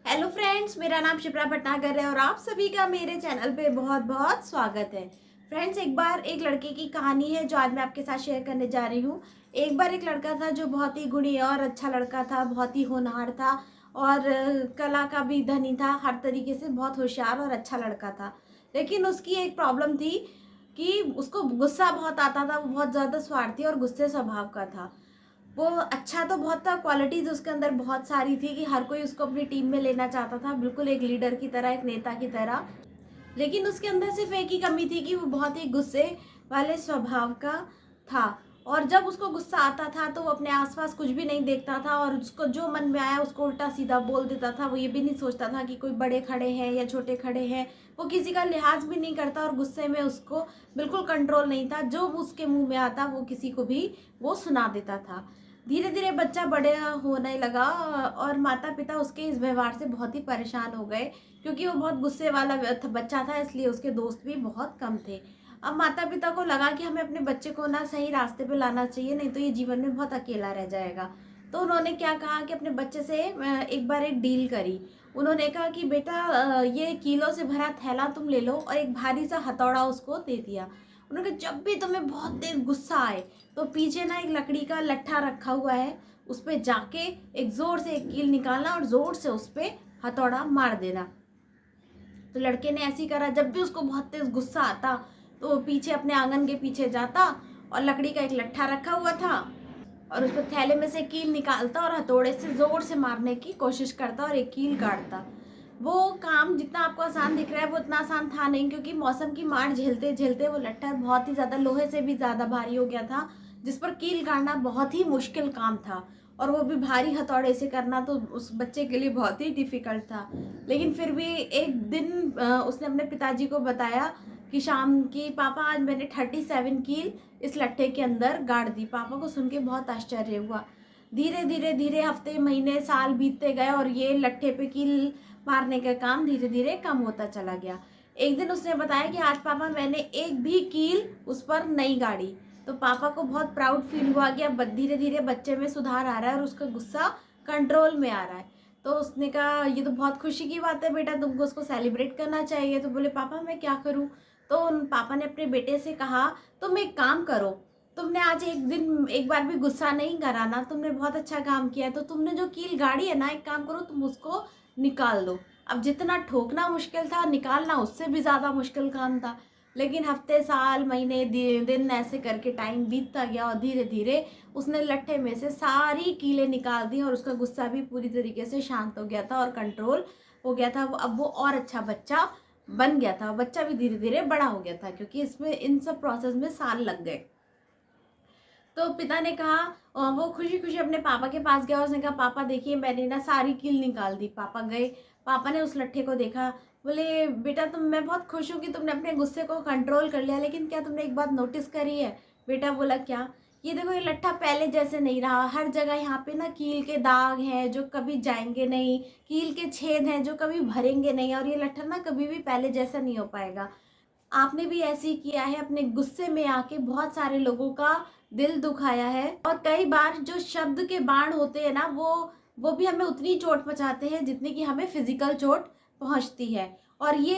Hello friends, मेरा नाम शिप्रा भटनागर है और आप सभी का मेरे चैनल पे बहुत बहुत स्वागत है। फ्रेंड्स, एक बार एक लड़के की कहानी है जो आज मैं आपके साथ शेयर करने जा रही हूँ। एक बार एक लड़का था जो बहुत ही गुणी और अच्छा लड़का था, बहुत ही होनहार था और कला का भी धनी था। हर तरीके से बहुत होशियार और अच्छा लड़का था। लेकिन उसकी एक प्रॉब्लम थी कि उसको गुस्सा बहुत आता था। वो बहुत ज़्यादा स्वार्थी और गुस्से स्वभाव का था। वो अच्छा तो बहुत था, क्वालिटीज उसके अंदर बहुत सारी थी कि हर कोई उसको अपनी टीम में लेना चाहता था, बिल्कुल एक लीडर की तरह, एक नेता की तरह। लेकिन उसके अंदर सिर्फ एक ही कमी थी कि वो बहुत ही गुस्से वाले स्वभाव का था। और जब उसको गुस्सा आता था तो वो अपने आसपास कुछ भी नहीं देखता था और उसको जो मन में आया उसको उल्टा सीधा बोल देता था। वो ये भी नहीं सोचता था कि कोई बड़े खड़े हैं या छोटे खड़े हैं। वो किसी का लिहाज भी नहीं करता और गुस्से में उसको बिल्कुल कंट्रोल नहीं था। जो उसके मुंह में आता वो किसी को भी वो सुना देता था। धीरे धीरे बच्चा बड़े होने लगा और माता पिता उसके इस व्यवहार से बहुत ही परेशान हो गए, क्योंकि वो बहुत गुस्से वाला बच्चा था, इसलिए उसके दोस्त भी बहुत कम थे। अब माता पिता को लगा कि हमें अपने बच्चे को ना सही रास्ते पे लाना चाहिए, नहीं तो ये जीवन में बहुत अकेला रह जाएगा। तो उन्होंने क्या कहा कि अपने बच्चे से एक बार एक डील करी। उन्होंने कहा कि बेटा, ये किलो से भरा थैला तुम ले लो, और एक भारी सा हथौड़ा उसको दे दिया। उन्होंने कहा जब भी तुम्हें बहुत तेज गुस्सा आए तो पीछे ना एक लकड़ी का लट्ठा रखा हुआ है, उस पर जाके एक जोर से एक कील निकालना और जोर से उस पर हथौड़ा मार देना। तो लड़के ने ऐसे ही करा। जब भी उसको बहुत तेज गुस्सा आता तो वो पीछे अपने आंगन के पीछे जाता और लकड़ी का एक लट्ठा रखा हुआ था और उस पर थैले में से कील निकालता और हथौड़े से जोर से मारने की कोशिश करता और एक कील काटता। वो काम जितना आपको आसान दिख रहा है वो इतना आसान था नहीं, क्योंकि मौसम की मार झेलते झेलते वो लट्ठा बहुत ही ज़्यादा, लोहे से भी ज़्यादा भारी हो गया था, जिस पर कील काटना बहुत ही मुश्किल काम था। और वो भी भारी हथौड़े से करना तो उस बच्चे के लिए बहुत ही डिफिकल्ट था। लेकिन फिर भी एक दिन उसने अपने पिताजी को बताया कि शाम की पापा, आज मैंने 37 कील इस लट्ठे के अंदर गाड़ दी। पापा को सुन के बहुत आश्चर्य हुआ। धीरे धीरे धीरे हफ्ते महीने साल बीतते गए और ये लट्ठे पे कील मारने का काम धीरे धीरे कम होता चला गया। एक दिन उसने बताया कि आज पापा मैंने एक भी कील उस पर नहीं गाड़ी। तो पापा को बहुत प्राउड फील हुआ कि अब धीरे धीरे बच्चे में सुधार आ रहा है और उसका गुस्सा कंट्रोल में आ रहा है। तो उसने कहा ये तो बहुत खुशी की बात है बेटा, तुमको उसको सेलिब्रेट करना चाहिए। तो बोले पापा मैं क्या करूं? तो उन पापा ने अपने बेटे से कहा तुम एक काम करो, तुमने आज एक दिन एक बार भी गुस्सा नहीं करा ना, तुमने बहुत अच्छा काम किया है। तो तुमने जो कील गाड़ी है ना, एक काम करो तुम उसको निकाल दो। अब जितना ठोकना मुश्किल था, निकालना उससे भी ज़्यादा मुश्किल काम था। लेकिन हफ्ते साल महीने दिन ऐसे करके टाइम बीतता गया और धीरे धीरे उसने लट्ठे में से सारी कीलें निकाल दी और उसका गुस्सा भी पूरी तरीके से शांत हो गया था और कंट्रोल हो गया था। अब वो और अच्छा बच्चा बन गया था। बच्चा भी धीरे धीरे बड़ा हो गया था, क्योंकि इसमें इन सब प्रोसेस में साल लग गए। तो पिता ने कहा, वो खुशी खुशी अपने पापा के पास गया। उसने कहा पापा देखिए मैंने ना सारी कील निकाल दी। पापा गए, पापा ने उस लट्ठे को देखा। बोले बेटा मैं बहुत खुश हूँ कि तुमने अपने गुस्से को कंट्रोल कर लिया, लेकिन क्या तुमने एक बात नोटिस करी है? बेटा बोला क्या? ये देखो ये लट्ठा पहले जैसे नहीं रहा। हर जगह यहाँ पे ना कील के दाग हैं जो कभी जाएंगे नहीं, कील के छेद हैं जो कभी भरेंगे नहीं, और ये लट्ठा ना कभी भी पहले जैसा नहीं हो पाएगा। आपने भी ऐसे ही किया है, अपने गुस्से में आके बहुत सारे लोगों का दिल दुखाया है। और कई बार जो शब्द के बाण होते हैं ना, वो भी हमें उतनी चोट पहुंचाते हैं जितनी कि हमें फिजिकल चोट पहुंचती है। और ये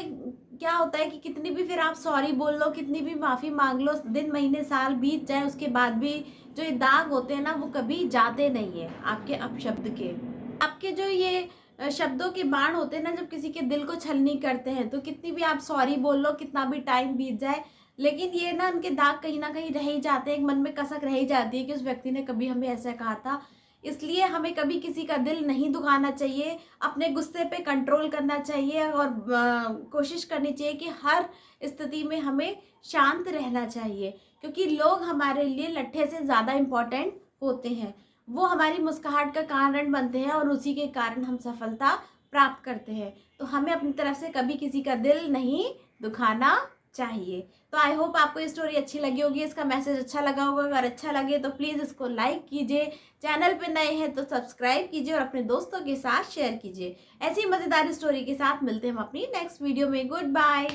क्या होता है कि कितनी भी फिर आप सॉरी बोल लो, कितनी भी माफ़ी मांग लो, दिन महीने साल बीत जाए, उसके बाद भी जो ये दाग होते हैं ना वो कभी जाते नहीं है आपके अपशब्द के। आपके जो ये शब्दों के बाण होते हैं ना, जब किसी के दिल को छलनी करते हैं, तो कितनी भी आप सॉरी बोल लो, कितना भी टाइम बीत जाए, लेकिन ये ना उनके दाग कहीं ना कहीं रह ही जाते हैं। एक मन में कसक रह ही जाती है कि उस व्यक्ति ने कभी हमें ऐसा कहा था। इसलिए हमें कभी किसी का दिल नहीं दुखाना चाहिए, अपने गुस्से पे कंट्रोल करना चाहिए और कोशिश करनी चाहिए कि हर स्थिति में हमें शांत रहना चाहिए, क्योंकि लोग हमारे लिए लट्ठे से ज़्यादा इम्पोर्टेंट होते हैं। वो हमारी मुस्कुराहट का कारण बनते हैं और उसी के कारण हम सफलता प्राप्त करते हैं। तो हमें अपनी तरफ से कभी किसी का दिल नहीं दुखाना चाहिए। तो आई होप आपको ये स्टोरी अच्छी लगी होगी, इसका मैसेज अच्छा लगा होगा। अगर अच्छा लगे तो प्लीज़ इसको लाइक कीजिए, चैनल पे नए हैं तो सब्सक्राइब कीजिए और अपने दोस्तों के साथ शेयर कीजिए। ऐसी मज़ेदार स्टोरी के साथ मिलते हैं हम अपनी नेक्स्ट वीडियो में। Good bye.